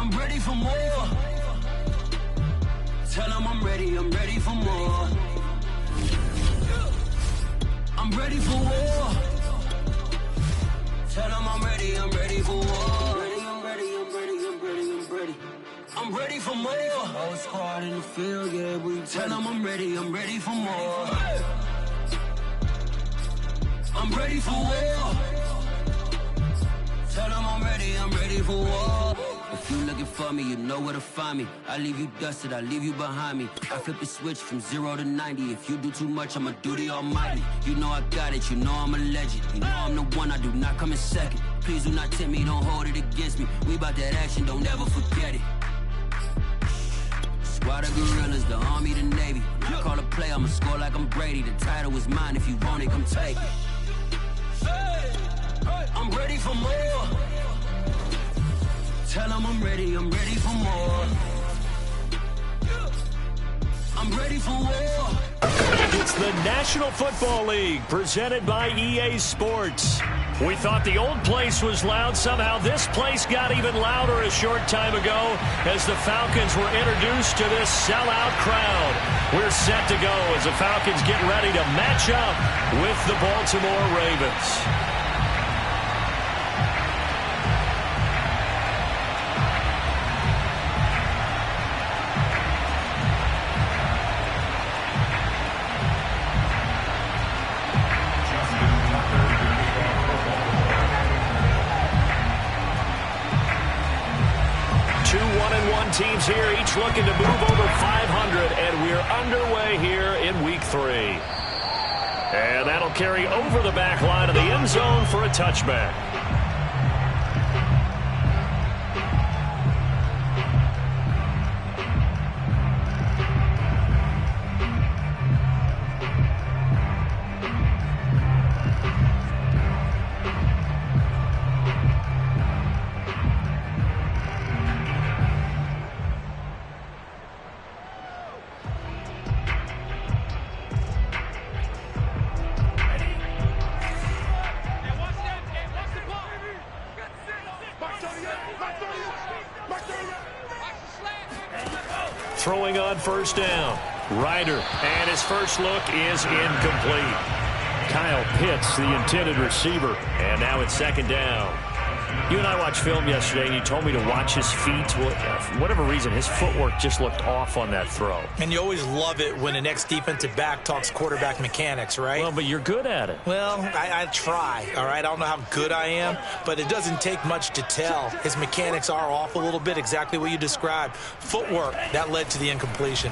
I'm ready for more. Tell them I'm ready for more. I'm ready for war. Tell them I'm ready for war. I'm ready for more. Whole squad in the field, yeah, we tell them I'm ready for more. I'm ready for war. Tell them I'm ready for war. If you looking for me, you know where to find me. I leave you dusted, I leave you behind me. I flip the switch from 0 to 90. If you do too much, I'ma do the almighty. You know I got it, you know I'm a legend. You know I'm the one, I do not come in second. Please do not tempt me, don't hold it against me. We bout that action, don't ever forget it. Squad of gorillas, the army, the navy. When I call a play, I'ma score like I'm Brady. The title is mine, if you want it, come take it. I'm ready for more. Tell them I'm ready for more. I'm ready for war. It's the National Football League presented by EA Sports. We thought the old place was loud. Somehow this place got even louder a short time ago as the Falcons were introduced to this sellout crowd. We're set to go as the Falcons get ready to match up with the Baltimore Ravens. 2 1-1 teams here, each looking to move over 500, and we're underway here in Week 3. And that'll carry over the back line of the end zone for a touchback. Throwing on first down. Ryder, and his first look is incomplete. Kyle Pitts, the intended receiver, and now it's second down. You and I watched film yesterday, and you told me to watch his feet. Well, for whatever reason, his footwork just looked off on that throw. And you always love it when an ex-defensive back talks quarterback mechanics, right? Well, but you're good at it. Well, I try, all right? I don't know how good I am, but it doesn't take much to tell. His mechanics are off a little bit, exactly what you described. Footwork, that led to the incompletion.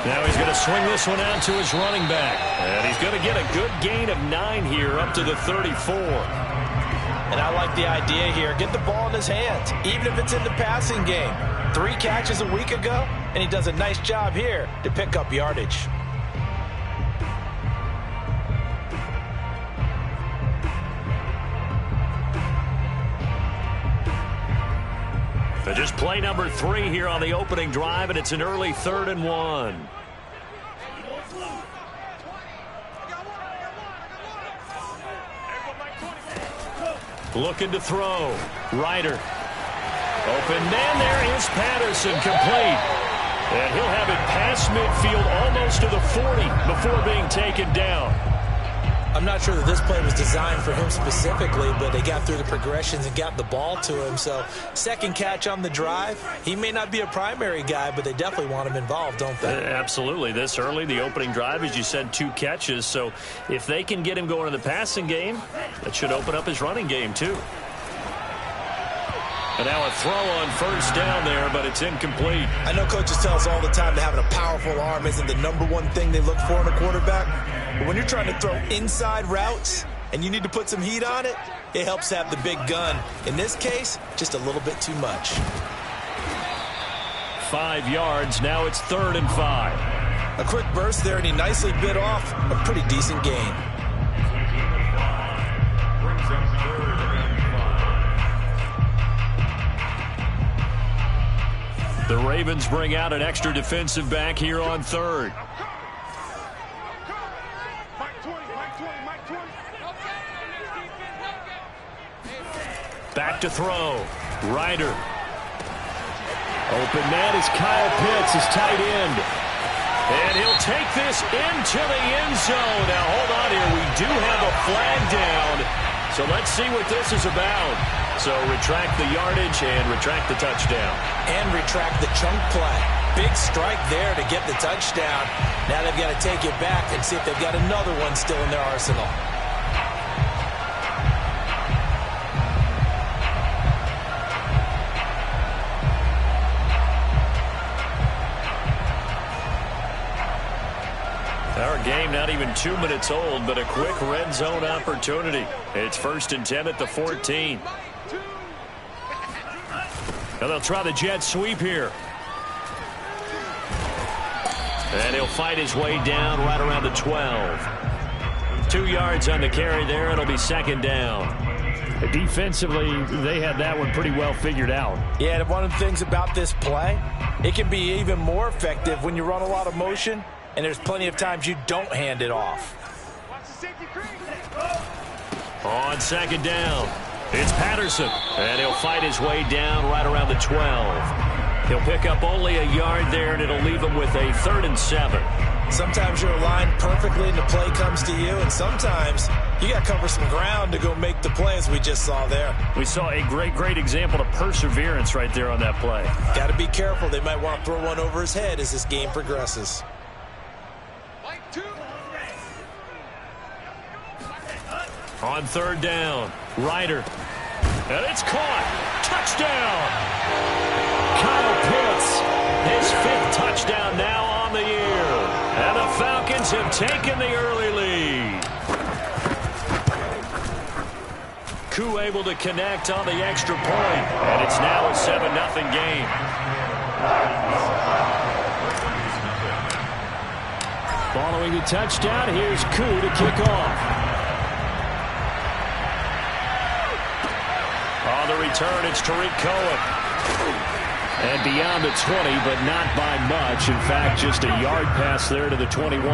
Now he's going to swing this one out to his running back. And he's going to get a good gain of 9 here up to the 34. And I like the idea here. Get the ball in his hands, even if it's in the passing game. 3 catches a week ago, and he does a nice job here to pick up yardage. So just play number 3 here on the opening drive, and it's an early 3rd and 1. Looking to throw. Ryder. Open man, there is Patterson, complete. And he'll have it past midfield almost to the 40 before being taken down. I'm not sure that this play was designed for him specifically, but they got through the progressions and got the ball to him. So second catch on the drive. He may not be a primary guy, but they definitely want him involved, don't they? Absolutely. This early, the opening drive, as you said, 2 catches. So if they can get him going in the passing game, that should open up his running game too. And now a throw on first down there, but it's incomplete. I know coaches tell us all the time that having a powerful arm isn't the #1 thing they look for in a quarterback. But when you're trying to throw inside routes and you need to put some heat on it, it helps to have the big gun. In this case, just a little bit too much. 5 yards. Now it's 3rd and 5. A quick burst there, and he nicely bit off a pretty decent gain. The Ravens bring out an extra defensive back here on 3rd. Back to throw. Ryder Open man is Kyle Pitts, his tight end. And he'll take this into the end zone. Now, hold on here. We do have a flag down. So let's see what this is about. So retract the yardage and retract the touchdown. And retract the chunk play. Big strike there to get the touchdown. Now they've got to take it back and see if they've got another one still in their arsenal. Our game not even 2 minutes old, but a quick red zone opportunity. It's 1st and 10 at the 14. Now they'll try the jet sweep here. And he'll fight his way down right around the 12. 2 yards on the carry there. It'll be 2nd down. Defensively, they had that one pretty well figured out. Yeah, and one of the things about this play, it can be even more effective when you run a lot of motion, and there's plenty of times you don't hand it off. On 2nd down, it's Patterson. And he'll fight his way down right around the 12. He'll pick up only a yard there, and it'll leave him with a 3rd and 7. Sometimes you're aligned perfectly and the play comes to you, and sometimes you got to cover some ground to go make the play, as we just saw there. We saw a great example of perseverance right there on that play. Got to be careful. They might want to throw one over his head as this game progresses. On 3rd down, Ryder. And it's caught. Touchdown! Kyle Pitts, his 5th touchdown now on the year. And the Falcons have taken the early lead. Koo able to connect on the extra point. And it's now a 7-0 game. Following the touchdown, here's Koo to kick off. On the return, it's Tariq Cohen. And beyond the 20, but not by much. In fact, just a yard pass there to the 21.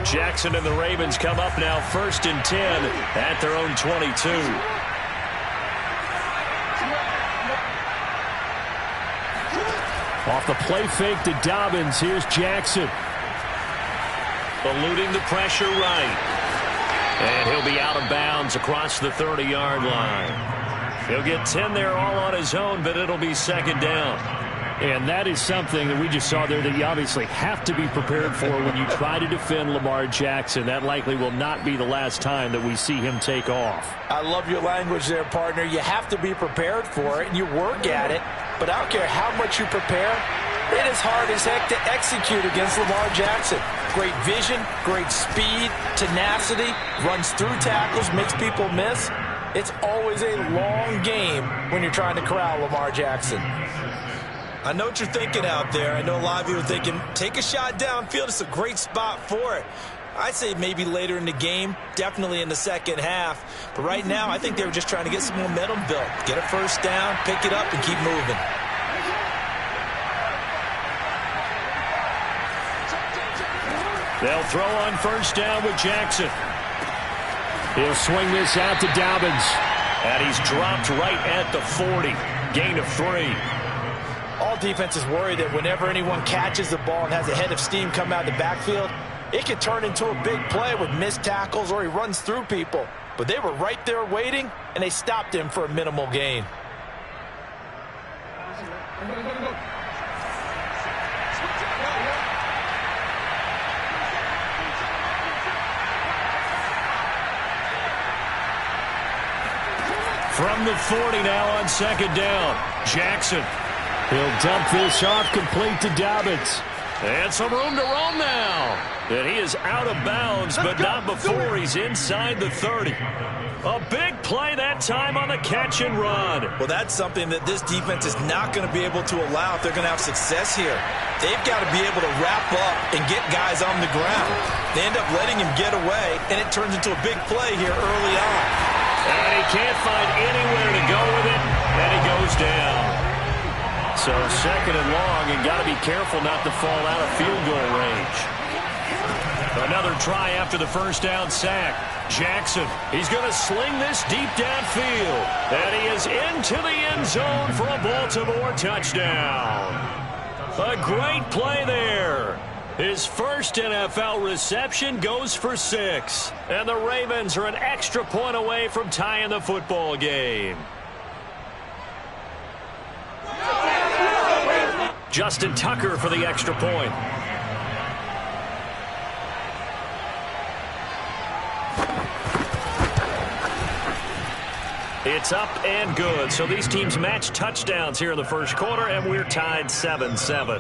Jackson and the Ravens come up now 1st and 10 at their own 22. Off the play fake to Dobbins. Here's Jackson. Eluding the pressure right. And he'll be out of bounds across the 30-yard line. He'll get 10 there all on his own, but it'll be 2nd down. And that is something that we just saw there that you obviously have to be prepared for when you try to defend Lamar Jackson. That likely will not be the last time that we see him take off. I love your language there, partner. You have to be prepared for it, and you work at it. But I don't care how much you prepare, it is hard as heck to execute against Lamar Jackson. Great vision, great speed, tenacity, runs through tackles, makes people miss. It's always a long game when you're trying to corral Lamar Jackson. I know what you're thinking out there. I know a lot of you are thinking, take a shot downfield. It's a great spot for it. I'd say maybe later in the game, definitely in the 2nd half. But right now, I think they were just trying to get some momentum built. Get a 1st down, pick it up, and keep moving. They'll throw on 1st down with Jackson. He'll swing this out to Dobbins. And he's dropped right at the 40. Gain of 3. All defenses worry that whenever anyone catches the ball and has a head of steam come out of the backfield, it could turn into a big play with missed tackles or he runs through people. But they were right there waiting, and they stopped him for a minimal gain. From the 40 now on 2nd down, Jackson. He'll dump this off complete to Dobbins. And some room to roam now. And he is out of bounds, but not before he's inside the 30. A big play that time on the catch and run. Well, that's something that this defense is not going to be able to allow if they're going to have success here. They've got to be able to wrap up and get guys on the ground. They end up letting him get away, and it turns into a big play here early on. And he can't find anywhere to go with it, and he goes down. So second and long, and got to be careful not to fall out of field goal range. Another try after the first down sack. Jackson, he's going to sling this deep downfield. And he is into the end zone for a Baltimore touchdown. A great play there. His first NFL reception goes for 6. And the Ravens are an extra point away from tying the football game. Justin Tucker for the extra point. It's up and good. So these teams match touchdowns here in the first quarter, and we're tied 7-7.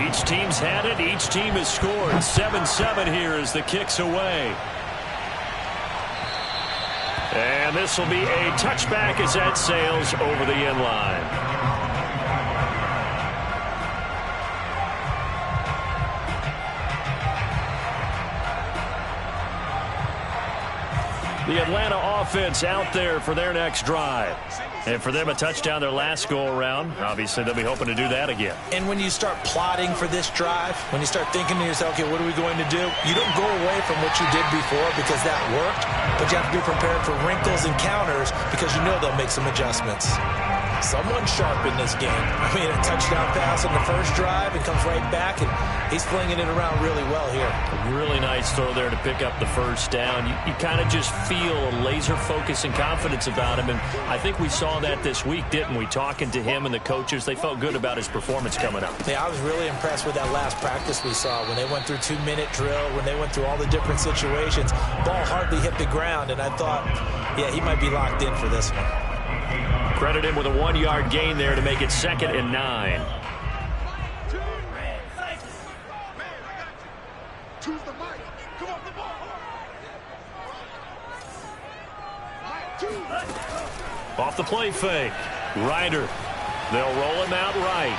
Each team's had it. Each team has scored. 7-7 here as the kick's away. And this will be a touchback as that sails over the end line. The Atlanta offense out there for their next drive. And for them, a touchdown their last go-around. Obviously, they'll be hoping to do that again. And when you start plotting for this drive, when you start thinking to yourself, okay, what are we going to do? You don't go away from what you did before because that worked, but you have to be prepared for wrinkles and counters because you know they'll make some adjustments. Someone sharp in this game. I mean, a touchdown pass on the first drive and comes right back, and he's flinging it around really well here. A really nice throw there to pick up the first down. You kind of just feel a laser focus and confidence about him, and I think we saw that this week, didn't we? Talking to him and the coaches, they felt good about his performance coming up. Yeah, I was really impressed with that last practice we saw when they went through 2-minute drill, when they went through all the different situations. Ball hardly hit the ground, and I thought, yeah, he might be locked in for this one. Credit him with a 1-yard gain there to make it 2nd and 9. Off the play fake. Ryder. They'll roll him out right.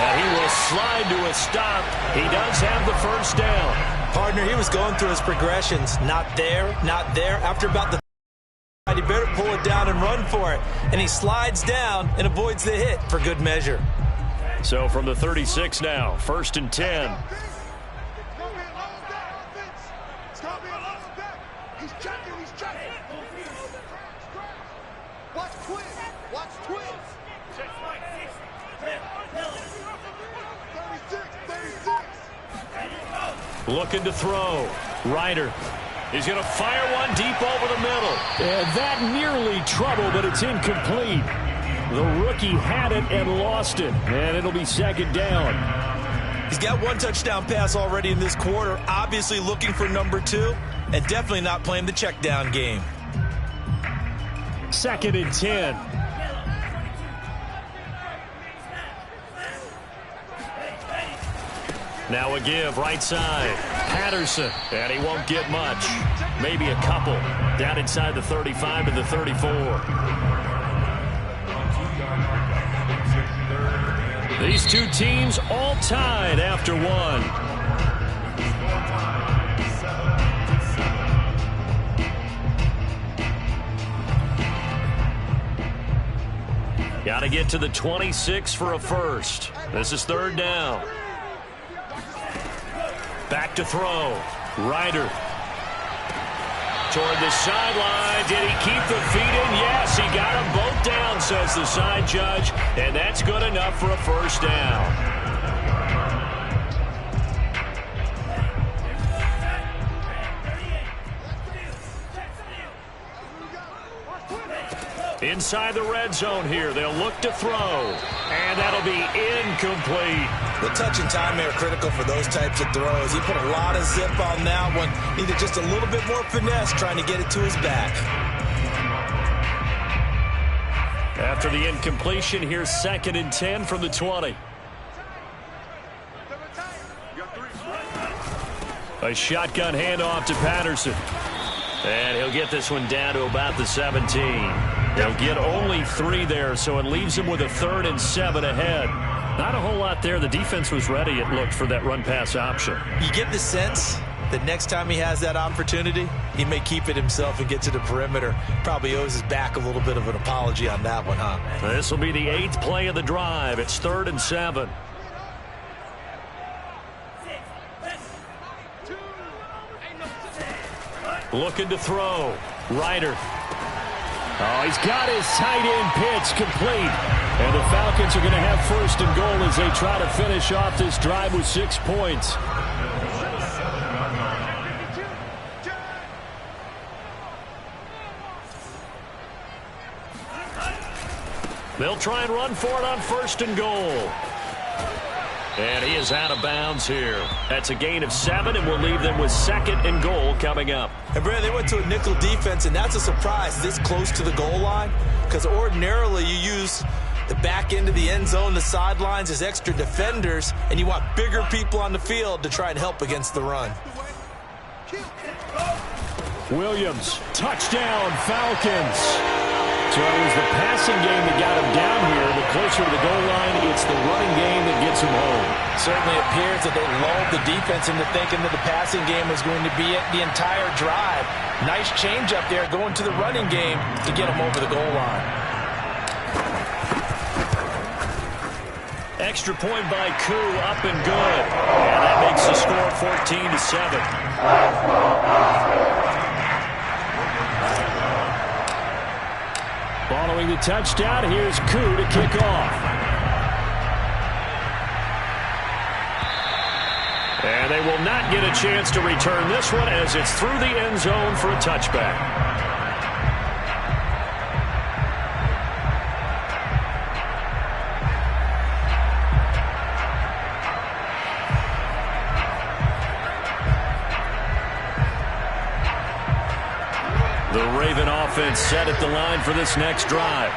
And he will slide to a stop. He does have the first down. Partner, he was going through his progressions. Not there, not there. After about the he better pull it down and run for it. And he slides down and avoids the hit for good measure. So from the 36 now, 1st and 10. Looking to throw. Ryder. He's going to fire one deep over the middle. And that nearly trouble, but it's incomplete. The rookie had it and lost it. And it'll be 2nd down. He's got 1 touchdown pass already in this quarter. Obviously looking for number 2. And definitely not playing the check down game. 2nd and 10. Now a give, right side. Patterson, and he won't get much. Maybe a couple. Down inside the 35 to the 34. These two teams all tied after 1. Got to get to the 26 for a first. This is 3rd down. Back to throw. Ryder. Toward the sideline. Did he keep the feet in? Yes, he got them both down, says the side judge. And that's good enough for a first down. Inside the red zone here. They'll look to throw. And that'll be incomplete. The touch and timing are critical for those types of throws. He put a lot of zip on that one. Needed just a little bit more finesse trying to get it to his back. After the incompletion, here's 2nd and 10 from the 20. A shotgun handoff to Patterson. And he'll get this one down to about the 17. They'll get only 3 there, so it leaves him with a 3rd and 7 ahead. Not a whole lot there. The defense was ready, it looked, for that run-pass option. You get the sense that next time he has that opportunity, he may keep it himself and get to the perimeter. Probably owes his back a little bit of an apology on that one, huh? This will be the 8th play of the drive. It's 3rd and 7. Looking to throw. Ryder. Oh, he's got his tight end pitch complete. And the Falcons are going to have 1st and goal as they try to finish off this drive with 6 points. They'll try and run for it on 1st and goal. And he is out of bounds here. That's a gain of 7, and we'll leave them with 2nd and goal coming up. And, Brad, they went to a nickel defense, and that's a surprise this close to the goal line, because ordinarily you use the back end of the end zone, the sidelines as extra defenders, and you want bigger people on the field to try and help against the run. Williams, touchdown, Falcons. So it was the passing game that got him down here, but closer to the goal line, it's the running game that gets him home. Certainly appears that they lulled the defense into thinking that the passing game was going to be it the entire drive. Nice change up there going to the running game to get him over the goal line. Extra point by Koo, up and good. And that makes the score 14-7. Following the touchdown, here's Koo to kick off. And they will not get a chance to return this one as it's through the end zone for a touchback. Offense set at the line for this next drive.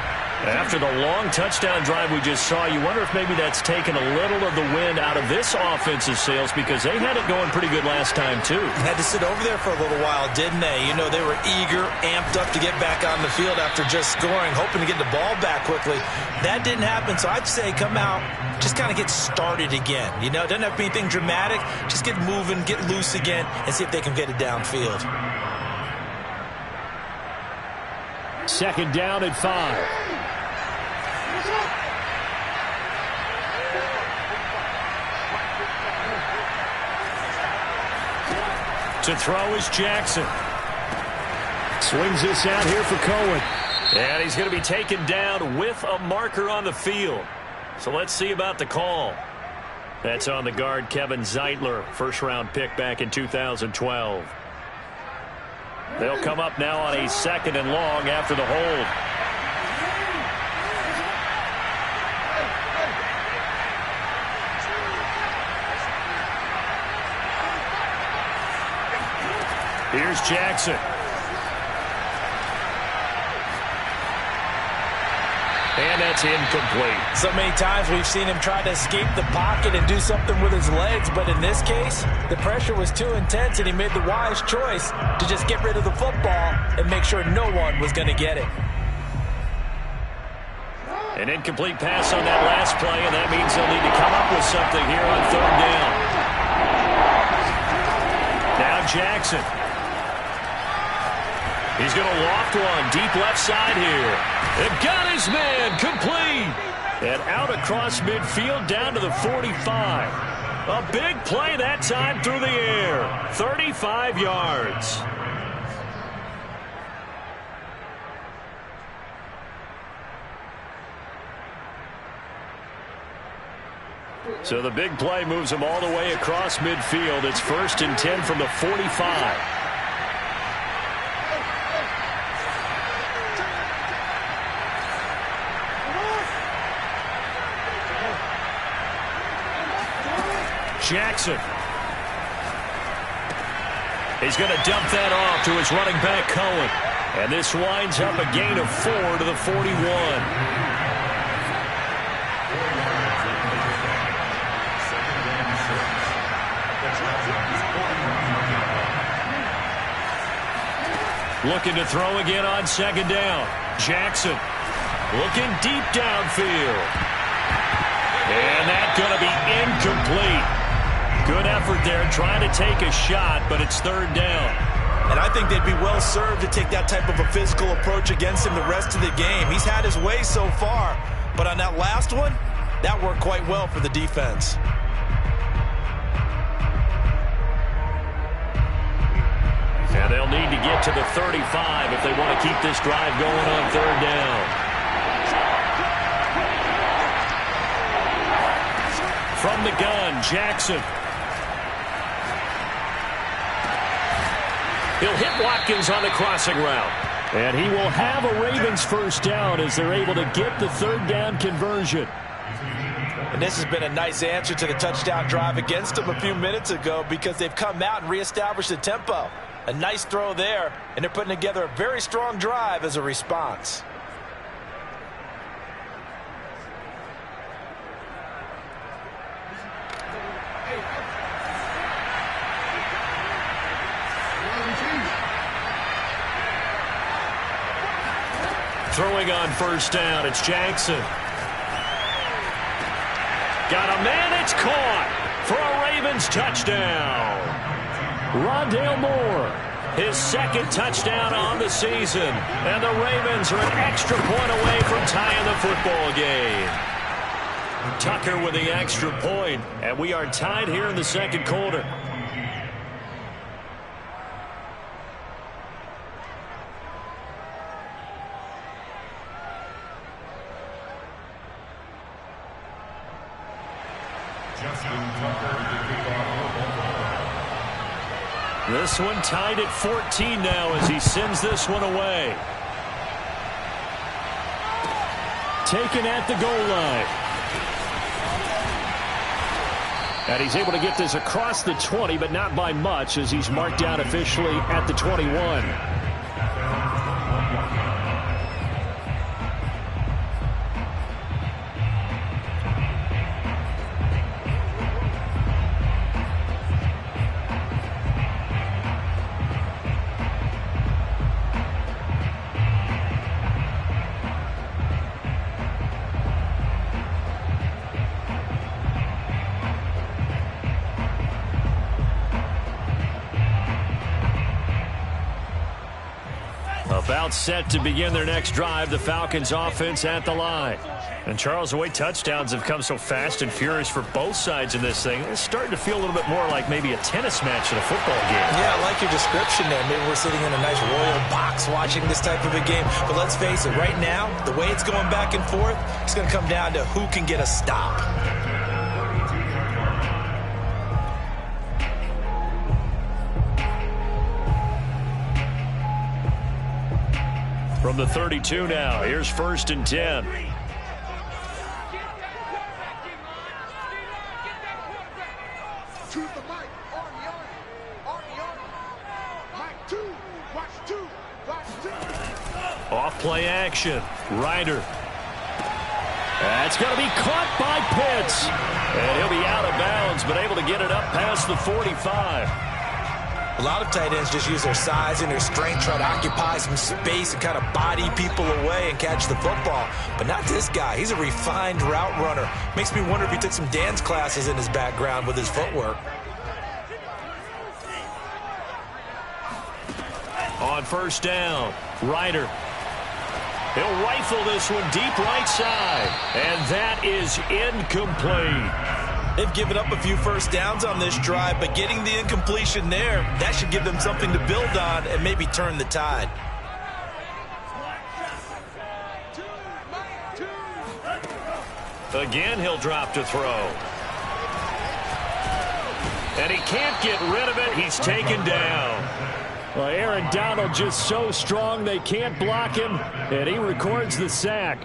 After the long touchdown drive we just saw, you wonder if maybe that's taken a little of the wind out of this offense's sails, because they had it going pretty good last time too. Had to sit over there for a little while, didn't they? You know, they were eager, amped up to get back on the field after just scoring, hoping to get the ball back quickly. That didn't happen, so I'd say come out, just kind of get started again. You know, it doesn't have to be anything dramatic. Just get moving, get loose again, and see if they can get it downfield. 2nd down at 5. To throw is Jackson. Swings this out here for Cohen. And he's going to be taken down with a marker on the field. So let's see about the call. That's on the guard, Kevin Zeitler, 1st-round pick back in 2012. They'll come up now on a 2nd and long after the hold. Here's Jackson. And that's incomplete. So many times we've seen him try to escape the pocket and do something with his legs, but in this case, the pressure was too intense and he made the wise choice to just get rid of the football and make sure no one was going to get it. An incomplete pass on that last play, and that means they'll need to come up with something here on 3rd down. Now Jackson. He's going to loft one deep left side here. And got his man complete. And out across midfield down to the 45. A big play that time through the air. 35 yards. So the big play moves him all the way across midfield. It's 1st and 10 from the 45. Jackson. He's going to dump that off to his running back, Cohen. And this winds up a gain of 4 to the 41. Looking to throw again on second down. Jackson looking deep downfield. And that's going to be incomplete. Good effort there trying to take a shot, but it's third down. And I think they'd be well served to take that type of a physical approach against him the rest of the game. He's had his way so far, but on that last one, that worked quite well for the defense. And they'll need to get to the 35 if they want to keep this drive going on third down. From the gun, Jackson. He'll hit Watkins on the crossing route. And he will have a Ravens first down as they're able to get the third down conversion. And this has been a nice answer to the touchdown drive against them a few minutes ago because they've come out and reestablished the tempo. A nice throw there, and they're putting together a very strong drive as a response. Throwing on first down, it's Jackson. Got a man, it's caught for a Ravens touchdown. Rondale Moore, his second touchdown on the season. And the Ravens are an extra point away from tying the football game. Tucker with the extra point, and we are tied here in the second quarter. This one tied at 14 now as he sends this one away. Taken at the goal line. And he's able to get this across the 20, but not by much as he's marked down officially at the 21. About set to begin their next drive, the Falcons offense at the line. And Charles, the way touchdowns have come so fast and furious for both sides in this thing, it's starting to feel a little bit more like maybe a tennis match than a football game. Yeah, I like your description there. Maybe we're sitting in a nice royal box watching this type of a game. But let's face it, right now, the way it's going back and forth, it's going to come down to who can get a stop. From the 32 now, here's 1st and 10. Off play action. Ryder. That's going to be caught by Pitts. And he'll be out of bounds, but able to get it up past the 45. A lot of tight ends just use their size and their strength, try to occupy some space and kind of body people away and catch the football. But not this guy. He's a refined route runner. Makes me wonder if he took some dance classes in his background with his footwork. On first down, Ryder. He'll rifle this one deep right side. And that is incomplete. They've given up a few first downs on this drive, but getting the incompletion there, that should give them something to build on and maybe turn the tide. Again, he'll drop to throw. And he can't get rid of it. He's taken down. Well, Aaron Donald just so strong they can't block him, and he records the sack.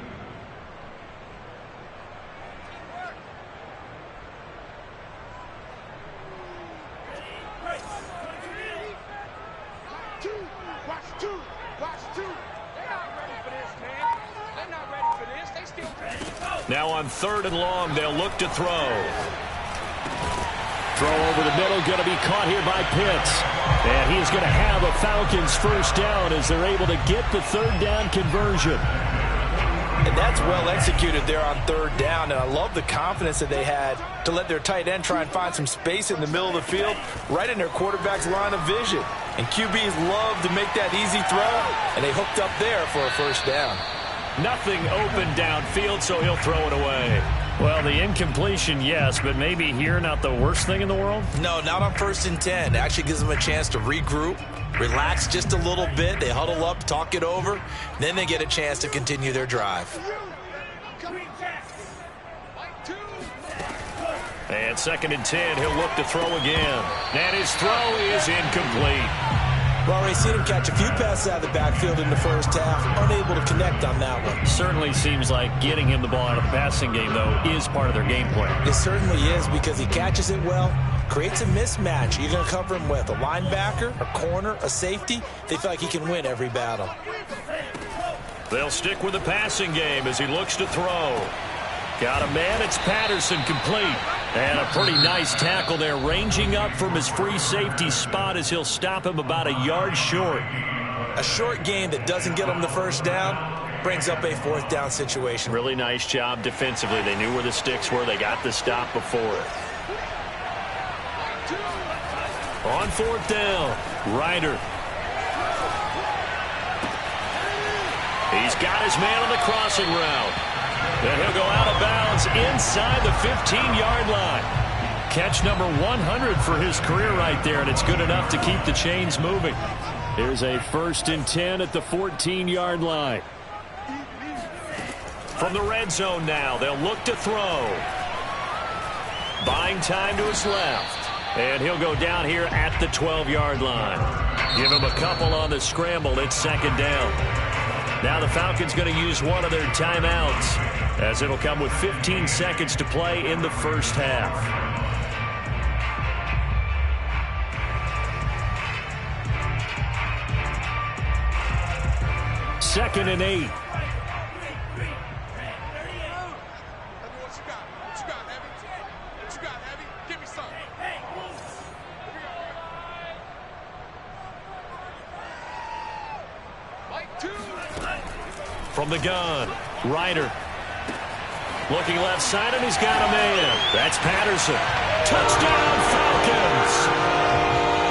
Now on 3rd and long, they'll look to throw. Throw over the middle, going to be caught here by Pitts. And he's going to have a Falcons first down as they're able to get the third down conversion. And that's well executed there on third down. And I love the confidence that they had to let their tight end try and find some space in the middle of the field, right in their quarterback's line of vision. And QBs love to make that easy throw, and they hooked up there for a first down. Nothing open downfield, so he'll throw it away. Well, the incompletion, yes, but maybe here not the worst thing in the world? No, not on 1st and 10. It actually gives them a chance to regroup, relax just a little bit. They huddle up, talk it over. Then they get a chance to continue their drive. And 2nd and 10, he'll look to throw again. And his throw is incomplete. Well, already seen him catch a few passes out of the backfield in the first half, unable to connect on that one. Certainly seems like getting him the ball out of the passing game, though, is part of their game plan. It certainly is, because he catches it well, creates a mismatch. You're going to cover him with a linebacker, a corner, a safety. They feel like he can win every battle. They'll stick with the passing game as he looks to throw. Got a man, it's Patterson, complete. And a pretty nice tackle there, ranging up from his free safety spot as he'll stop him about a yard short. A short game that doesn't get him the first down brings up a 4th down situation. Really nice job defensively. They knew where the sticks were. They got the stop before it. On 4th down, Ryder. He's got his man on the crossing route. And he'll go out of bounds inside the 15-yard line. Catch number 100 for his career right there, and it's good enough to keep the chains moving. Here's a 1st and 10 at the 14-yard line. From the red zone now, they'll look to throw. Buying time to his left. And he'll go down here at the 12-yard line. Give him a couple on the scramble. It's 2nd down. Now the Falcons going to use one of their timeouts, as it'll come with 15 seconds to play in the first half. Second and 8. From the gun, Ryder. Looking left side, and he's got a man. That's Patterson. Touchdown, Falcons!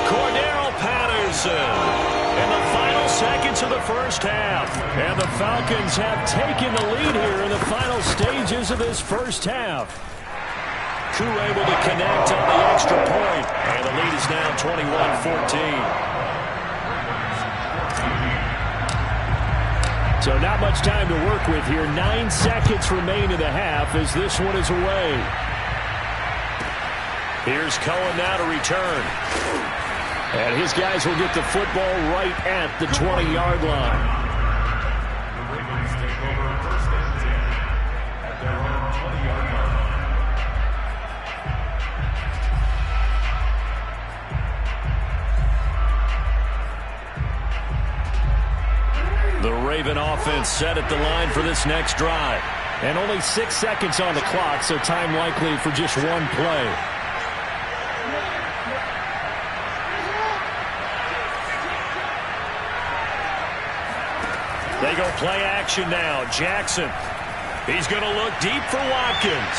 Cordero Patterson in the final seconds of the first half. And the Falcons have taken the lead here in the final stages of this first half. Crew able to connect on the extra point. And the lead is now 21-14. So not much time to work with here. 9 seconds remain in the half as this one is away. Here's Cohen now to return. And his guys will get the football right at the 20-yard line. The Raven offense set at the line for this next drive. And only 6 seconds on the clock, so time likely for just one play. They go play action now. Jackson. He's going to look deep for Watkins.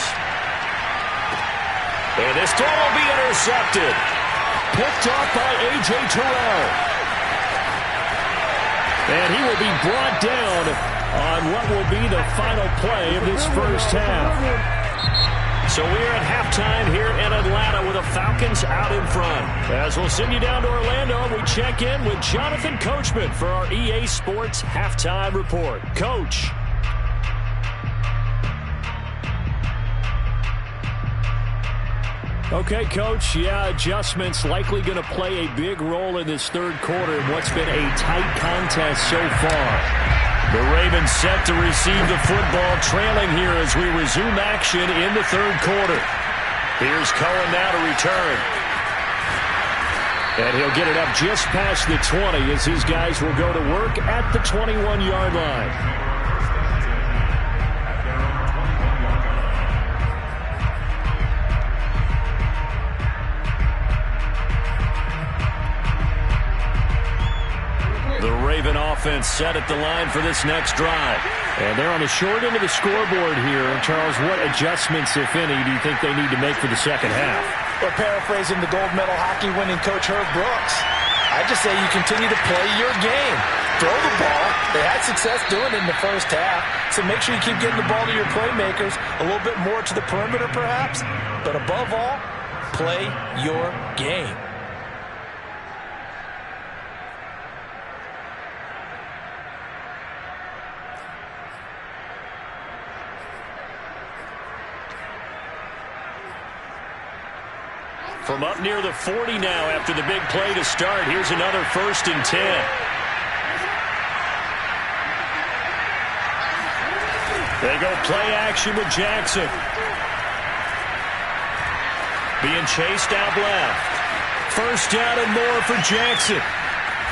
And this throw will be intercepted. Picked off by A.J. Terrell. And he will be brought down on what will be the final play of this first half. So we're at halftime here in Atlanta with the Falcons out in front. As we'll send you down to Orlando, we check in with Jonathan Coachman for our EA Sports Halftime Report. Coach. Okay, Coach, adjustments likely going to play a big role in this third quarter in what's been a tight contest so far. The Ravens set to receive the football, trailing here as we resume action in the third quarter. Here's Cohen now to return. And he'll get it up just past the 20 as his guys will go to work at the 21-yard line. driven offense set at the line for this next drive. And they're on the short end of the scoreboard here. Charles, what adjustments, if any, do you think they need to make for the second half? Well, paraphrasing the gold medal hockey winning coach Herb Brooks, I just say you continue to play your game. Throw the ball. They had success doing it in the first half, so make sure you keep getting the ball to your playmakers, a little bit more to the perimeter perhaps, but above all, play your game. From up near the 40 now after the big play to start. Here's another 1st and 10. They go play action with Jackson. Being chased out left. 1st down and more for Jackson.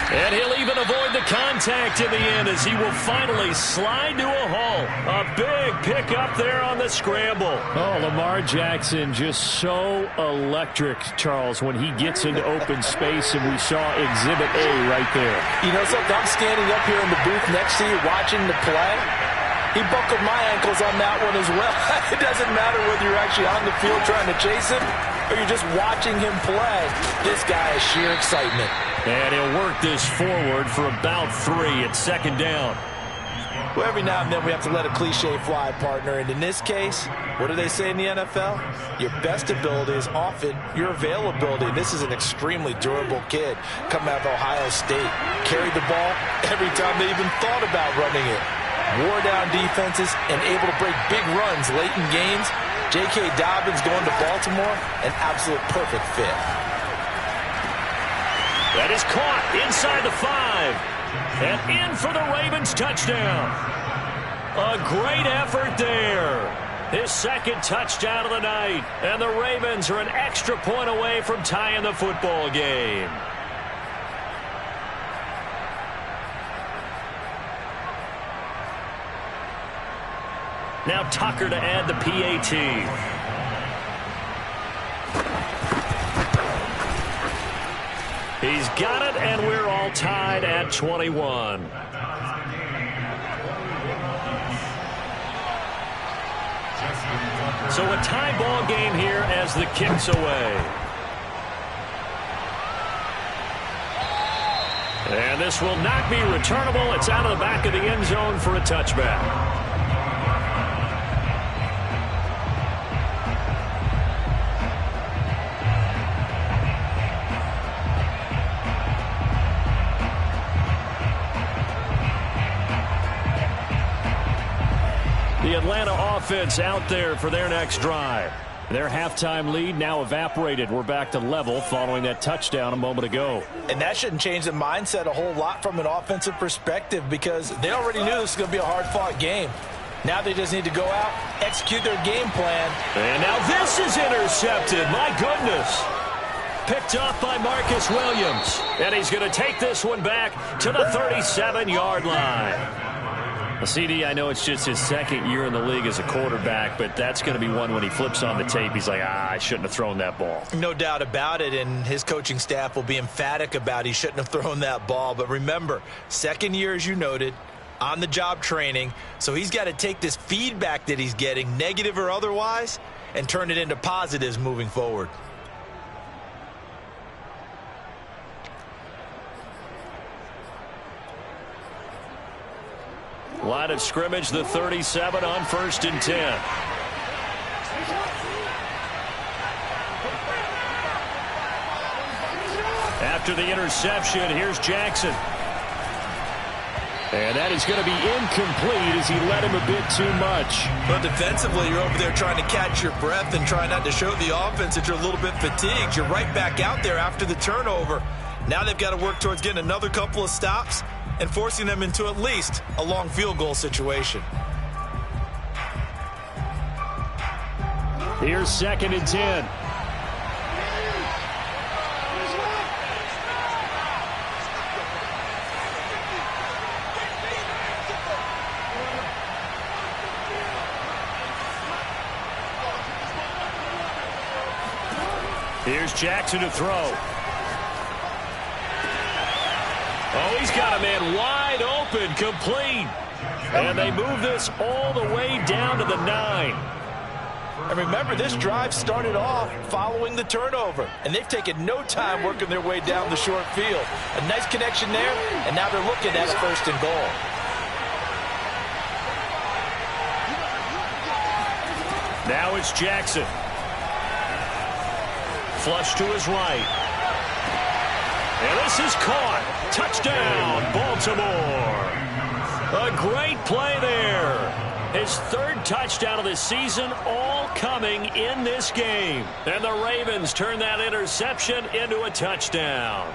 And he'll even avoid the contact in the end as he will finally slide to a halt. A big pickup there on the scramble. Oh, Lamar Jackson just so electric, Charles, when he gets into open space, and we saw Exhibit A right there. You know something? I'm standing up here in the booth next to you watching the play. He buckled my ankles on that one as well. It doesn't matter whether you're actually on the field trying to chase him or you're just watching him play. This guy is sheer excitement. And he'll work this forward for about 3 at 2nd down. Well, every now and then we have to let a cliche fly, partner. And in this case, what do they say in the NFL? Your best ability is often your availability. And this is an extremely durable kid coming out of Ohio State. Carried the ball every time they even thought about running it. Wore down defenses and able to break big runs late in games. J.K. Dobbins going to Baltimore, an absolute perfect fit. That is caught inside the 5. And in for the Ravens touchdown. A great effort there. His 2nd touchdown of the night. And the Ravens are an extra point away from tying the football game. Now Tucker to add the PAT. He's got it, and we're all tied at 21. So a tie ball game here as the kick's away. And this will not be returnable. It's out of the back of the end zone for a touchback. The Atlanta offense out there for their next drive. Their halftime lead now evaporated. We're back to level following that touchdown a moment ago. And that shouldn't change the mindset a whole lot from an offensive perspective because they already knew this was going to be a hard-fought game. Now they just need to go out, execute their game plan. And now this is intercepted. My goodness. Picked up by Marcus Williams. And he's going to take this one back to the 37-yard line. Well, CD, I know it's just his 2nd year in the league as a quarterback, but that's going to be one when he flips on the tape. He's like, I shouldn't have thrown that ball. No doubt about it, and his coaching staff will be emphatic about he shouldn't have thrown that ball. But remember, 2nd year, as you noted, on-the-job training, so he's got to take this feedback that he's getting, negative or otherwise, and turn it into positives moving forward. Line of scrimmage, the 37 on 1st and 10. After the interception, here's Jackson. And that is going to be incomplete as he led him a bit too much. But defensively, you're over there trying to catch your breath and trying not to show the offense that you're a little bit fatigued. You're right back out there after the turnover. Now they've got to work towards getting another couple of stops and forcing them into at least a long field goal situation. Here's 2nd and 10. Here's Jackson to throw. Oh, he's got a man wide open, complete. And they move this all the way down to the 9. And remember, this drive started off following the turnover, and they've taken no time working their way down the short field. A nice connection there, and now they're looking at a 1st and goal. Now it's Jackson. Flush to his right. And this is caught. Touchdown, Baltimore. A great play there. His 3rd touchdown of the season, all coming in this game. And the Ravens turn that interception into a touchdown.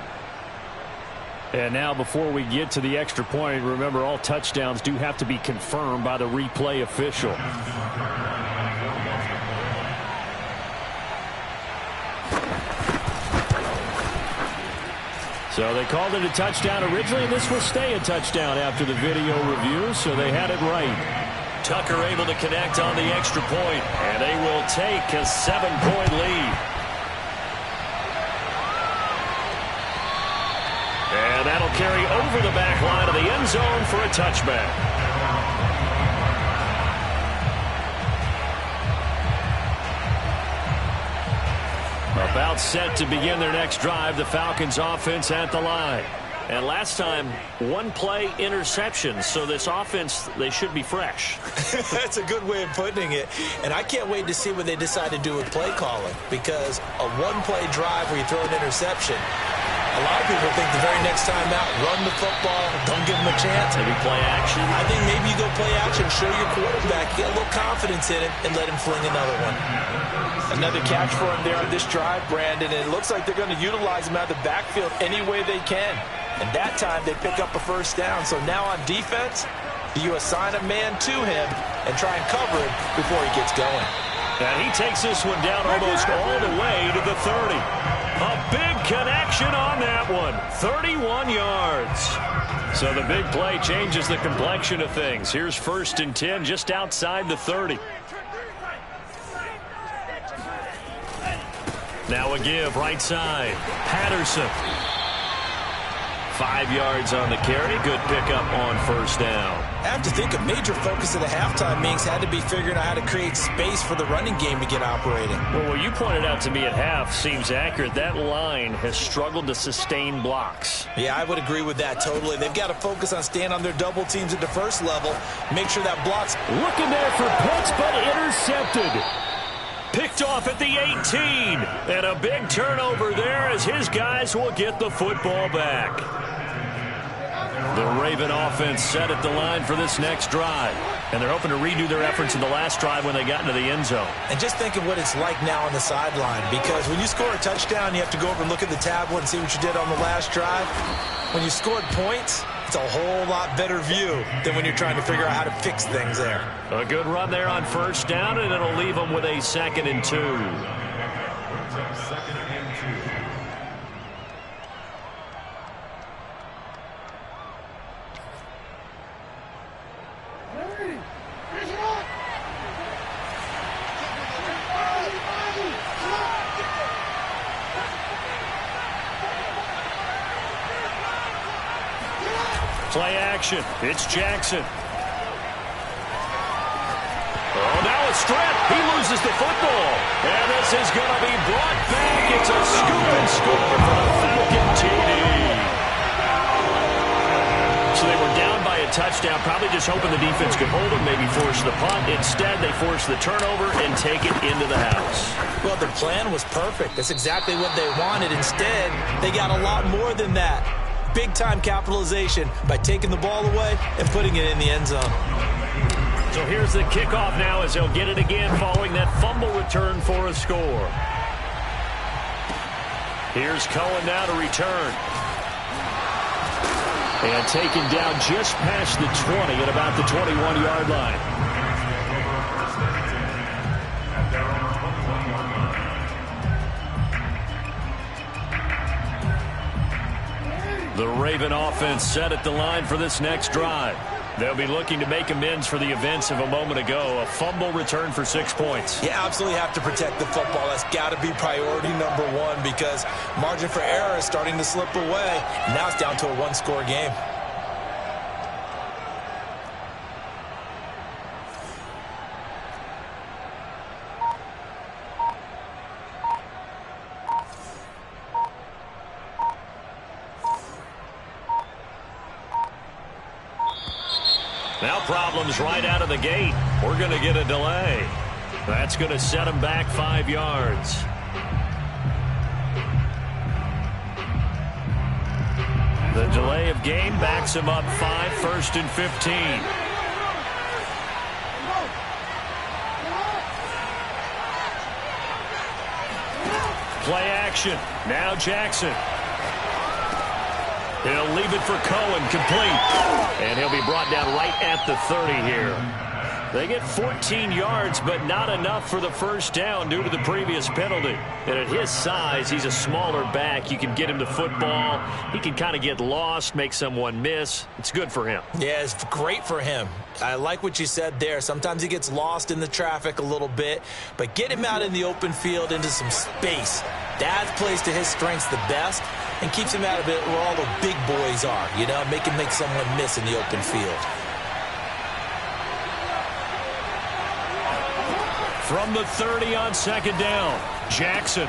And now before we get to the extra point, remember all touchdowns do have to be confirmed by the replay official. So they called it a touchdown originally, and this will stay a touchdown after the video review, so they had it right. Tucker able to connect on the extra point, and they will take a 7-point lead. And that'll carry over the back line of the end zone for a touchback. About set to begin their next drive, the Falcons offense at the line. And last time, 1-play interception, so this offense, they should be fresh. That's a good way of putting it. And I can't wait to see what they decide to do with play calling, because a 1-play drive where you throw an interception, a lot of people think the very next time out, run the football, don't give them a chance. Maybe play action. I think maybe you go play action, show your quarterback, get a little confidence in it, and let him fling another one. Another catch for him there on this drive, Brandon, and it looks like they're going to utilize him out of the backfield any way they can. And that time they pick up a 1st down. So now on defense, you assign a man to him and try and cover him before he gets going. And he takes this one down almost all the way to the 30. A big connection on that one. 31 yards. So the big play changes the complexion of things. Here's 1st and 10 just outside the 30. Now a give right side. Patterson. 5 yards on the carry. Good pickup on 1st down. I have to think a major focus of the halftime meetings had to be figuring out how to create space for the running game to get operating. Well, what you pointed out to me at half seems accurate. That line has struggled to sustain blocks. Yeah, I would agree with that totally. They've got to focus on staying on their double teams at the 1st level. Make sure that block's looking there for Pitts, but intercepted. Picked off at the 18. And a big turnover there as his guys will get the football back. The Raven offense set at the line for this next drive. And they're hoping to redo their efforts in the last drive when they got into the end zone. And just think of what it's like now on the sideline. Because when you score a touchdown, you have to go over and look at the tablet and see what you did on the last drive. When you scored points, it's a whole lot better view than when you're trying to figure out how to fix things there. A good run there on 1st down, and it'll leave them with a 2nd and 2. Play action. It's Jackson. Oh, now a strip. He loses the football. And this is going to be brought back. It's a scoop and score for the Falcon TD. So they were down by a touchdown, probably just hoping the defense could hold them, maybe force the punt. Instead, they force the turnover and take it into the house. Well, the plan was perfect. That's exactly what they wanted. Instead, they got a lot more than that. Big-time capitalization by taking the ball away and putting it in the end zone. So here's the kickoff now as they'll get it again following that fumble return for a score. Here's Cohen now to return. And taken down just past the 20 at about the 21-yard line. The Raven offense set at the line for this next drive. They'll be looking to make amends for the events of a moment ago. A fumble return for 6 points. You absolutely have to protect the football. That's got to be priority number one because margin for error is starting to slip away. Now it's down to a one-score game. Now problems right out of the gate. We're going to get a delay. That's going to set him back 5 yards. The delay of game backs him up 5, 1st and 15. Play action. Now Jackson. He'll leave it for Cohen, complete. And he'll be brought down right at the 30 here. They get 14 yards, but not enough for the first down due to the previous penalty. And at his size, he's a smaller back. You can get him the football. He can kind of get lost, make someone miss. It's good for him. Yeah, it's great for him. I like what you said there. Sometimes he gets lost in the traffic a little bit, but get him out in the open field into some space. That plays to his strengths the best and keeps him out of it where all the big boys are, you know, make him make someone miss in the open field. From the 30 on 2nd down, Jackson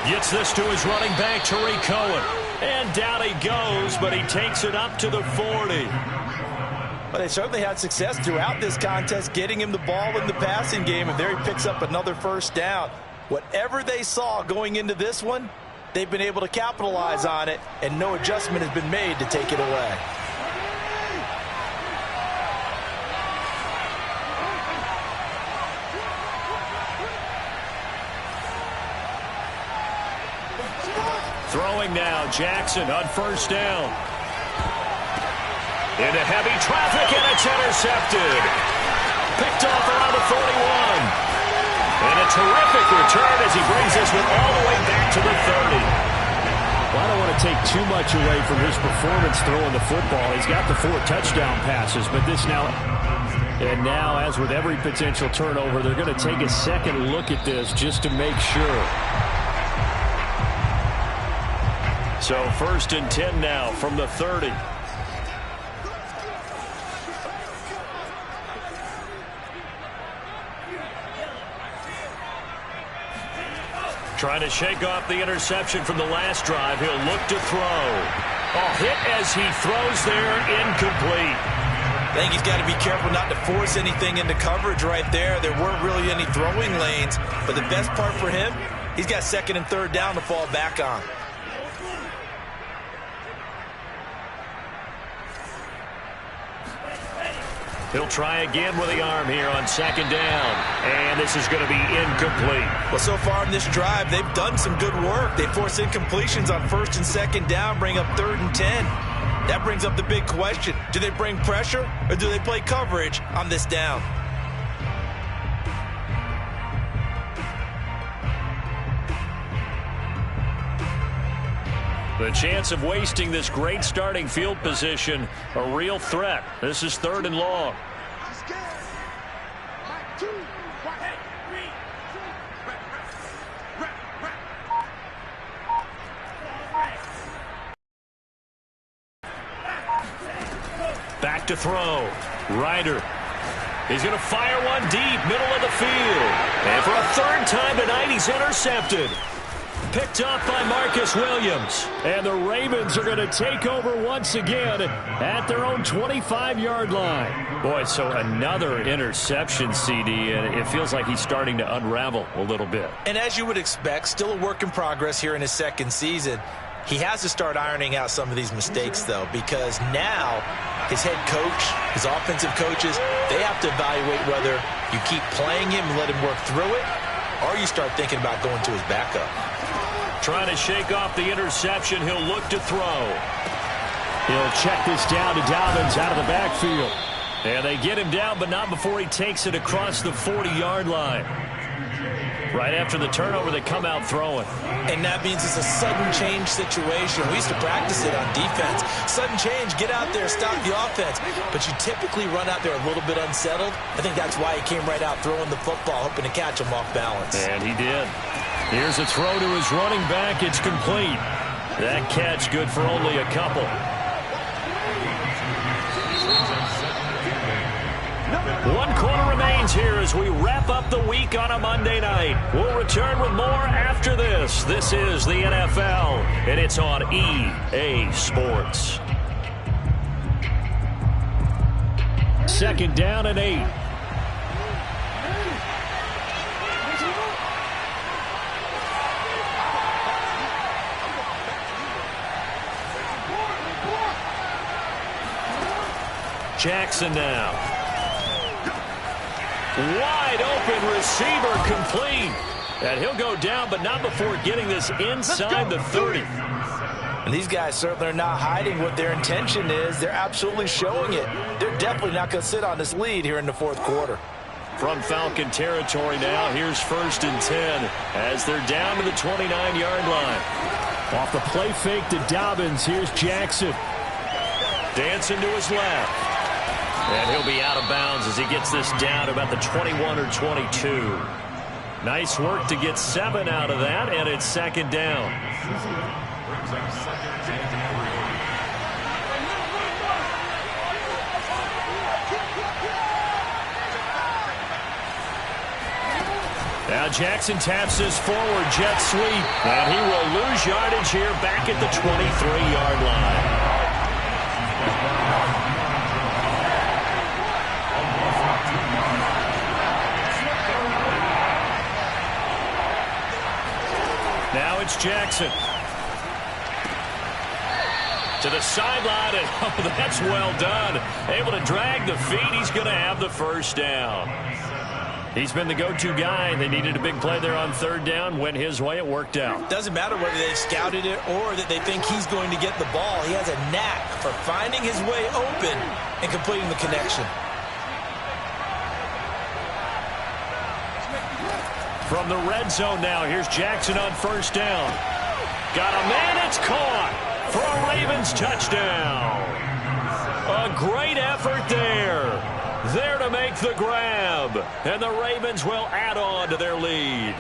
gets this to his running back, Tariq Cohen. And down he goes, but he takes it up to the 40. Well, they certainly had success throughout this contest getting him the ball in the passing game, and there he picks up another first down. Whatever they saw going into this one, they've been able to capitalize on it, and no adjustment has been made to take it away. Throwing now, Jackson on 1st down. Into heavy traffic, and it's intercepted. Picked off around the 41. And a terrific return as he brings this one all the way back to the 30. Well, I don't want to take too much away from his performance throwing the football. He's got the 4 touchdown passes, but this now... And now, as with every potential turnover, they're going to take a second look at this just to make sure. So 1st and 10 now from the 30. Trying to shake off the interception from the last drive. He'll look to throw. Oh, hit as he throws there, incomplete. I think he's got to be careful not to force anything into coverage right there. There weren't really any throwing lanes, but the best part for him, he's got 2nd and 3rd down to fall back on. He'll try again with the arm here on 2nd down. And this is going to be incomplete. Well, so far in this drive, they've done some good work. They force incompletions on 1st and 2nd down, bring up 3rd and 10. That brings up the big question. Do they bring pressure or do they play coverage on this down? The chance of wasting this great starting field position, a real threat. This is 3rd and long. Back to throw. Ryder. He's going to fire one deep, middle of the field. And for a 3rd time tonight, he's intercepted. Picked up by Marcus Williams. And the Ravens are going to take over once again at their own 25-yard line. Boy, so another interception, CD, and it feels like he's starting to unravel a little bit. And as you would expect, still a work in progress here in his 2nd season. He has to start ironing out some of these mistakes, though, because now his head coach, his offensive coaches, they have to evaluate whether you keep playing him and let him work through it, or you start thinking about going to his backup. Trying to shake off the interception. He'll look to throw. He'll check this down to Dobbins out of the backfield. And they get him down, but not before he takes it across the 40-yard line. Right after the turnover, they come out throwing. And that means it's a sudden change situation. We used to practice it on defense. Sudden change, get out there, stop the offense. But you typically run out there a little bit unsettled. I think that's why he came right out throwing the football, hoping to catch him off balance. And he did. Here's a throw to his running back. It's complete. That catch good for only a couple. One quarter remains here as we wrap up the week on a Monday night. We'll return with more after this. This is the NFL, and it's on EA Sports. 2nd down and 8. Jackson now. Wide open receiver complete. And he'll go down, but not before getting this inside the 30. And these guys certainly are not hiding what their intention is. They're absolutely showing it. They're definitely not going to sit on this lead here in the 4th quarter. From Falcon territory now, here's 1st and 10 as they're down to the 29-yard line. Off the play fake to Dobbins, here's Jackson. Dancing to his left. And he'll be out of bounds as he gets this down to about the 21 or 22. Nice work to get 7 out of that, and it's 2nd down. Now Jackson taps this forward jet sweep, and he will lose yardage here back at the 23-yard line. Now it's Jackson. To the sideline, and oh, that's well done. Able to drag the feet. He's going to have the 1st down. He's been the go-to guy. They needed a big play there on 3rd down. Went his way. It worked out. Doesn't matter whether they scouted it or that they think he's going to get the ball. He has a knack for finding his way open and completing the connection. From the red zone now, here's Jackson on 1st down. Got a man, it's caught for a Ravens touchdown. A great effort there. There to make the grab. And the Ravens will add on to their lead.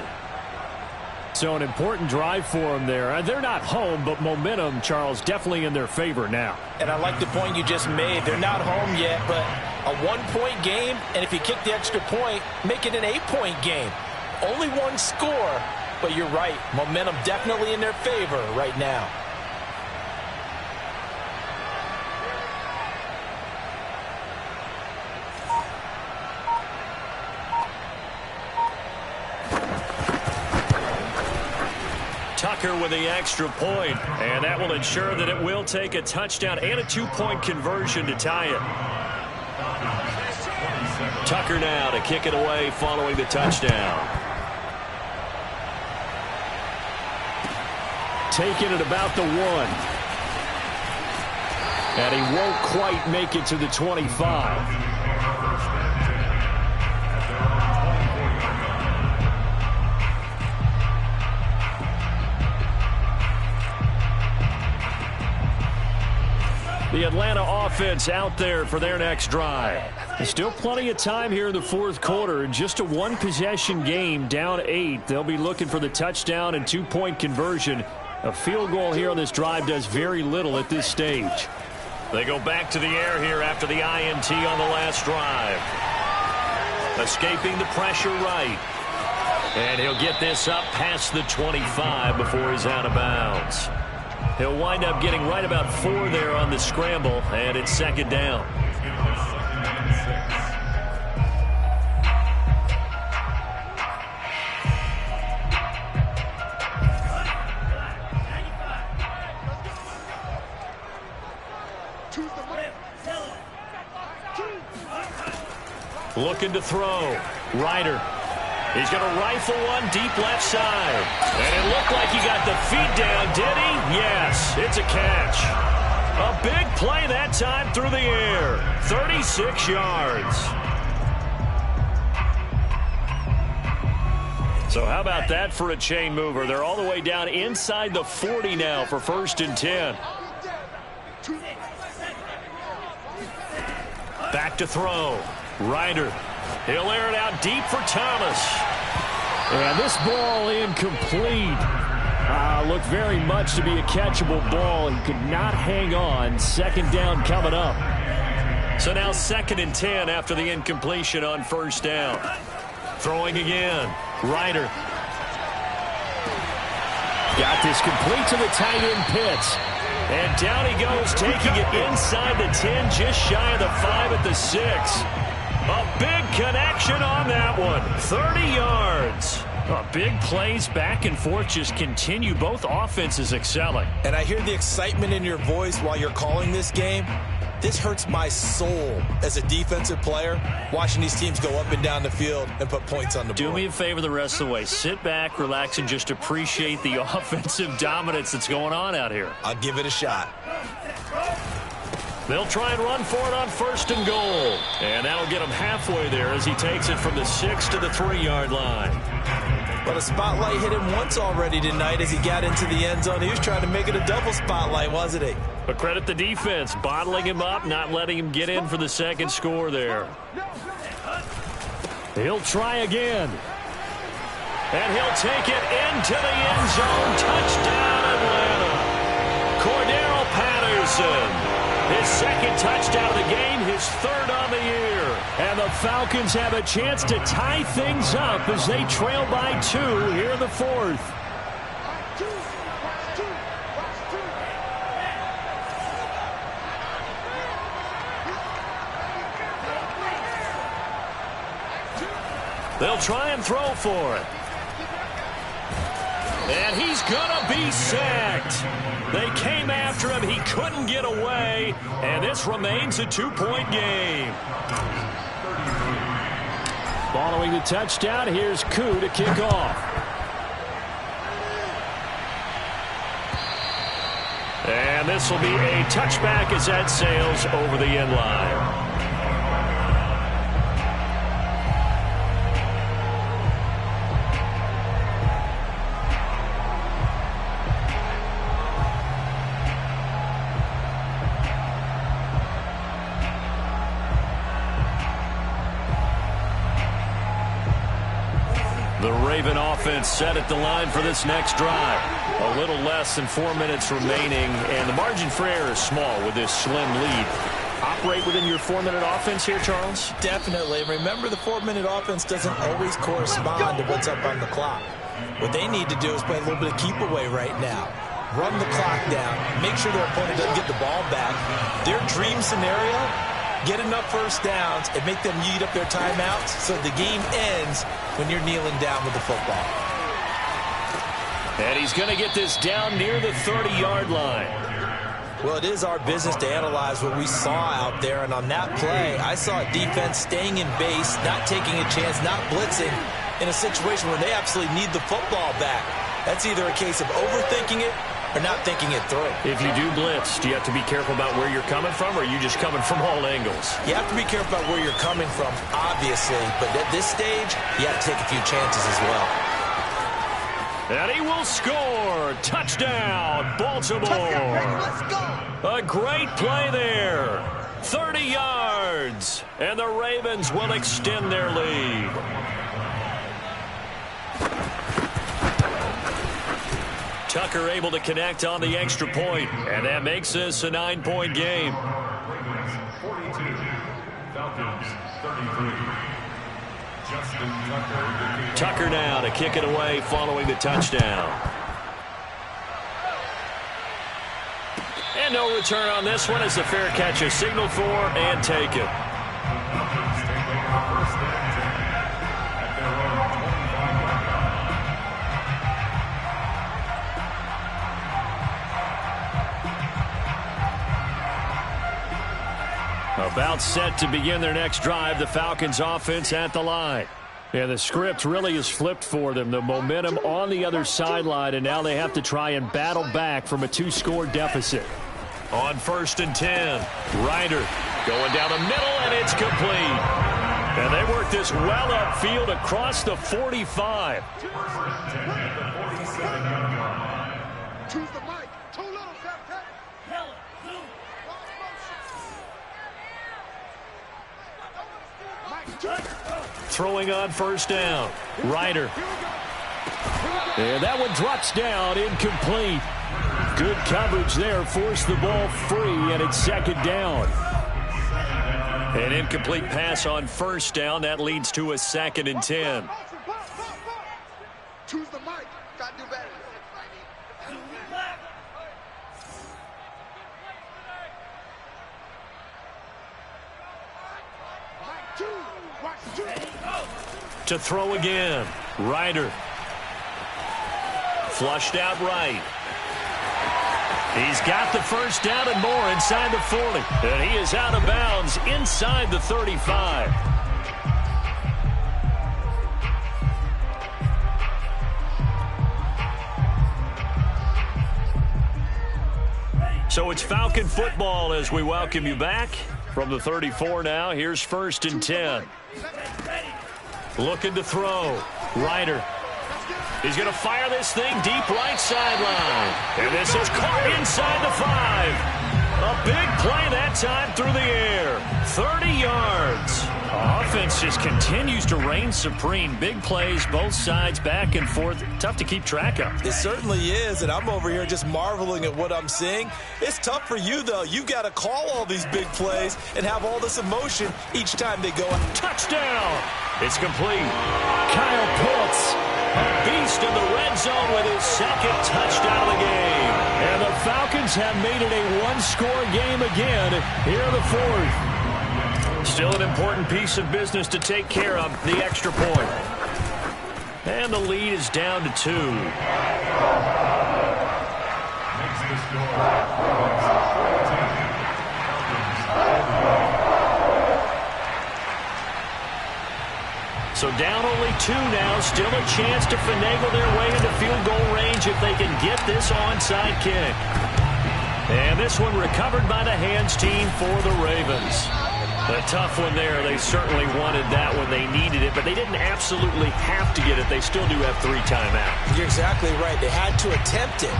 So an important drive for them there. They're not home, but momentum, Charles, definitely in their favor now. And I like the point you just made. They're not home yet, but a 1-point game, and if you kick the extra point, make it an 8-point game. Only one score, but you're right. Momentum definitely in their favor right now. Tucker with the extra point, and that will ensure that it will take a touchdown and a 2-point conversion to tie it. Tucker now to kick it away following the touchdown. Taking it about the 1. And he won't quite make it to the 25. The Atlanta offense out there for their next drive. There's still plenty of time here in the 4th quarter. Just a 1-possession game, down 8. They'll be looking for the touchdown and 2-point conversion. A field goal here on this drive does very little at this stage. They go back to the air here after the INT on the last drive. Escaping the pressure right. And he'll get this up past the 25 before he's out of bounds. He'll wind up getting right about 4 there on the scramble, and it's 2nd down. Looking to throw. Ryder. He's going to rifle one deep left side. And it looked like he got the feet down, did he? Yes, it's a catch. A big play that time through the air. 36 yards. So how about that for a chain mover? They're all the way down inside the 40 now for 1st and 10. Back to throw. Ryder. He'll air it out deep for Thomas. And this ball incomplete. Looked very much to be a catchable ball. He could not hang on. 2nd down coming up. So now 2nd and 10 after the incompletion on 1st down. Throwing again. Ryder. Got this complete to the tight end Pitts. And down he goes, taking it inside the 10, just shy of the 5 at the 6. A big connection on that one. 30 yards. Big plays back and forth just continue. Both offenses excelling. And I hear the excitement in your voice while you're calling this game. This hurts my soul as a defensive player, watching these teams go up and down the field and put points on the board. Do me a favor the rest of the way. Sit back, relax, and just appreciate the offensive dominance that's going on out here. I'll give it a shot. They'll try and run for it on 1st and goal. And that'll get him halfway there as he takes it from the 6 to the 3-yard line. But a spotlight hit him once already tonight as he got into the end zone. He was trying to make it a double spotlight, wasn't he? But credit the defense, bottling him up, not letting him get in for the 2nd score there. He'll try again. And he'll take it into the end zone. Touchdown, Atlanta. Cordero Patterson. His 2nd touchdown of the game, his 3rd on the year. And the Falcons have a chance to tie things up as they trail by 2 here in the 4th. They'll try and throw for it. And he's going to be sacked. They came after him. He couldn't get away. And this remains a 2-point game. Following the touchdown, here's Koo to kick off. And this will be a touchback as that sails over the end line. The Raven offense set at the line for this next drive. A little less than 4 minutes remaining, and the margin for error is small with this slim lead. Operate within your 4-minute offense here, Charles? Definitely. Remember, the 4-minute offense doesn't always correspond to what's up on the clock. What they need to do is play a little bit of keep away right now. Run the clock down. Make sure their opponent doesn't get the ball back. Their dream scenario, get enough 1st downs and make them eat up their timeouts so the game ends when you're kneeling down with the football. And he's going to get this down near the 30-yard line. Well, it is our business to analyze what we saw out there, and on that play, I saw a defense staying in base, not taking a chance, not blitzing, in a situation where they absolutely need the football back. That's either a case of overthinking it or not thinking it through. If you do blitz, do you have to be careful about where you're coming from, or are you just coming from all angles? You have to be careful about where you're coming from, obviously, but at this stage, you have to take a few chances as well. And he will score. Touchdown, Baltimore. A great play there. 30 yards. And the Ravens will extend their lead. Tucker able to connect on the extra point, and that makes this a 9-point game. Ravens 42, Falcons 33. Tucker now to kick it away following the touchdown. And no return on this one as the fair catch is signaled for and taken. About set to begin their next drive, the Falcons offense at the line. And the script really is flipped for them. The momentum on the other sideline, and now they have to try and battle back from a 2-score deficit. On 1st and 10, Ryder going down the middle, and it's complete. And they work this well upfield across the 45. Choose the mic. Too little, Captain. Throwing on first down. Ryder. And that one drops down, incomplete. Good coverage there, forced the ball free, and it's second down. An incomplete pass on first down. That leads to a 2nd and 10. Choose the mic. Gotta do better. To throw again. Ryder. Flushed out right. He's got the first down and more inside the 40. And he is out of bounds inside the 35. So it's Falcon football as we welcome you back. From the 34 now, here's 1st and 10. Looking to throw. Ryder. He's going to fire this thing deep right sideline. And this is caught inside the 5. A big play that time through the air. 30 yards. Offense just continues to reign supreme. Big plays, both sides, back and forth. Tough to keep track of. It certainly is, and I'm over here just marveling at what I'm seeing. It's tough for you, though. You've got to call all these big plays and have all this emotion each time they go. Touchdown! It's complete. Kyle Pitts, a beast in the red zone with his 2nd touchdown of the game. And the Falcons have made it a one-score game again here in the 4th. Still an important piece of business to take care of, the extra point. And the lead is down to 2. So down only 2 now. Still a chance to finagle their way into field goal range if they can get this onside kick. And this one recovered by the hands team for the Ravens. A tough one there. They certainly wanted that when they needed it, but they didn't absolutely have to get it. They still do have 3 timeouts. You're exactly right. They had to attempt it.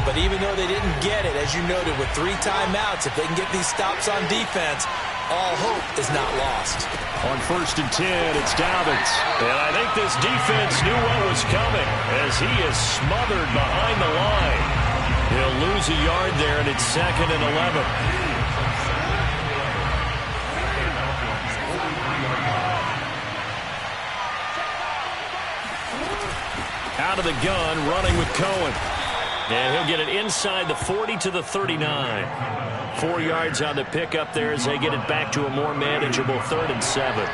But even though they didn't get it, as you noted, with 3 timeouts, if they can get these stops on defense, all hope is not lost. On 1st and 10, it's Dobbins. And I think this defense knew what was coming as he is smothered behind the line. He'll lose a yard there, and it's 2nd and 11. Out of the gun, running with Cohen. And he'll get it inside the 40 to the 39. 4 yards on the pickup there as they get it back to a more manageable 3rd and 7.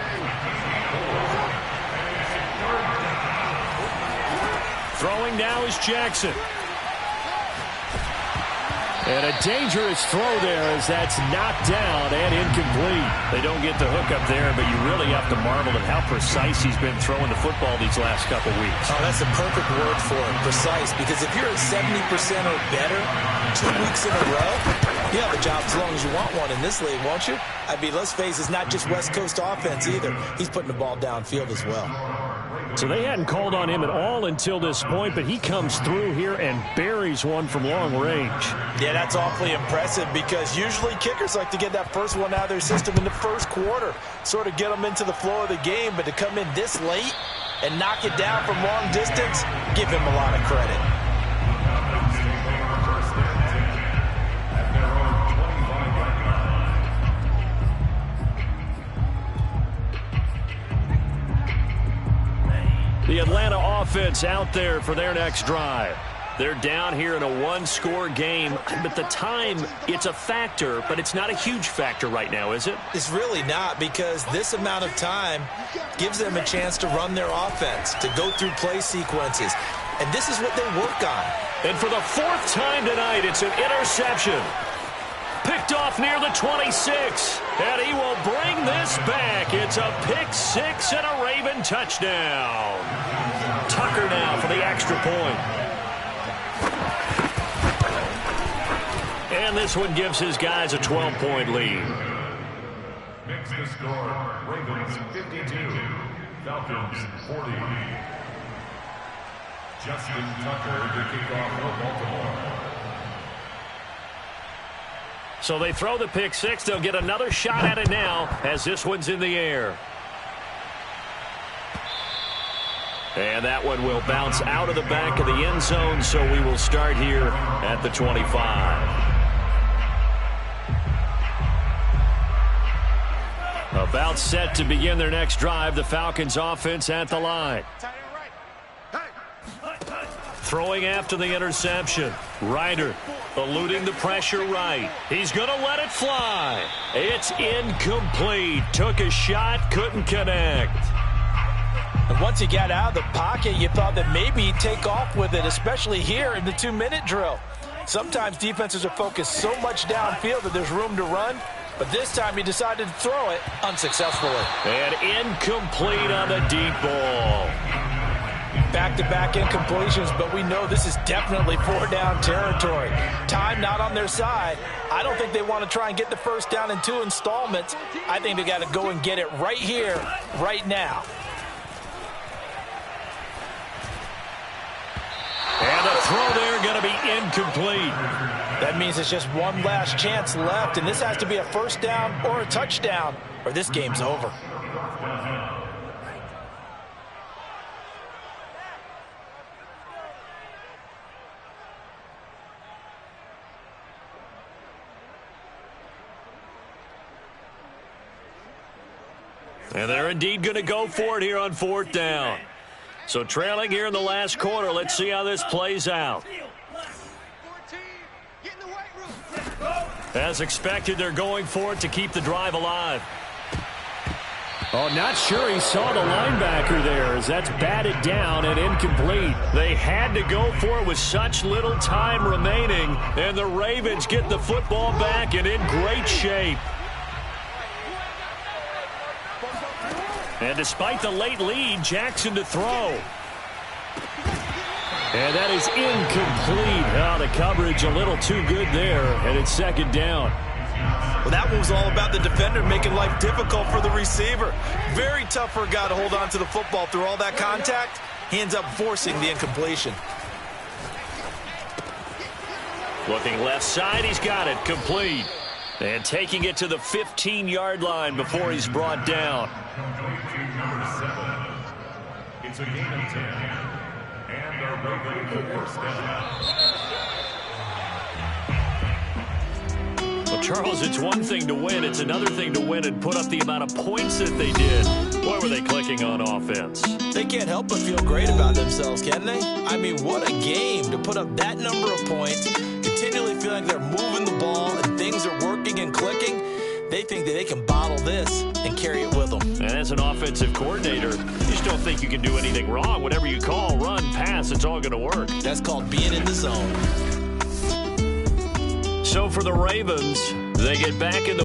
Throwing now is Jackson. And a dangerous throw there as that's knocked down and incomplete. They don't get the hook up there, but you really have to marvel at how precise he's been throwing the football these last couple weeks. Oh, that's the perfect word for it, precise, because if you're at 70% or better 2 weeks in a row, you have a job as long as you want one in this league, won't you? I mean, let's face it, it's not just West Coast offense either. He's putting the ball downfield as well. So they hadn't called on him at all until this point, but he comes through here and buries one from long range. Yeah, that's awfully impressive because usually kickers like to get that first one out of their system in the first quarter, sort of get them into the flow of the game, but to come in this late and knock it down from long distance, give him a lot of credit. The Atlanta offense out there for their next drive. They're down here in a one-score game, but the time, it's a factor, but it's not a huge factor right now, is it? It's really not, because this amount of time gives them a chance to run their offense, to go through play sequences, and this is what they work on. And for the 4th time tonight, it's an interception. Picked off near the 26, and he will bring this back. It's a pick 6 and a Raven touchdown. Tucker now for the extra point. And this one gives his guys a 12-point lead. Makes the score Ravens 52, Falcons 40. Justin Tucker to kick off for Baltimore. So they throw the pick six. They'll get another shot at it now as this one's in the air. And that one will bounce out of the back of the end zone, so we will start here at the 25. About set to begin their next drive, the Falcons offense at the line. Throwing after the interception. Ryder eluding the pressure right. He's going to let it fly. It's incomplete. Took a shot, couldn't connect. And once he got out of the pocket, you thought that maybe he'd take off with it, especially here in the 2-minute drill. Sometimes defenses are focused so much downfield that there's room to run, but this time he decided to throw it unsuccessfully. And incomplete on the deep ball. Back-to-back incompletions, but we know this is definitely 4-down territory. Time not on their side. I don't think they want to try and get the first down in 2 installments. I think they got to go and get it right here, right now. And the throw there going to be incomplete. That means it's just one last chance left, and this has to be a first down or a touchdown, or this game's over. And they're indeed going to go for it here on 4th down. So trailing here in the last quarter. Let's see how this plays out. As expected, they're going for it to keep the drive alive. Oh, not sure he saw the linebacker there as that's batted down and incomplete. They had to go for it with such little time remaining, and the Ravens get the football back and in great shape. And despite the late lead, Jackson to throw. And that is incomplete. Oh, the coverage a little too good there, and it's 2nd down. Well, that one was all about the defender making life difficult for the receiver. Very tough for a guy to hold on to the football through all that contact. He ends up forcing the incompletion. Looking left side, he's got it, complete. And taking it to the 15-yard line before he's brought down. Number 7. It's a gain of 10. And a Ravens first down. Well, Charles, it's one thing to win. It's another thing to win and put up the amount of points that they did. Why were they clicking on offense? They can't help but feel great about themselves, can they? I mean, what a game to put up that number of points, continually feeling like they're moving the ball and things are working and clicking. They think that they can bottle this and carry it with them. And as an offensive coordinator, you just don't think you can do anything wrong. Whatever you call, run, pass, it's all going to work. That's called being in the zone. So for the Ravens, they get back in the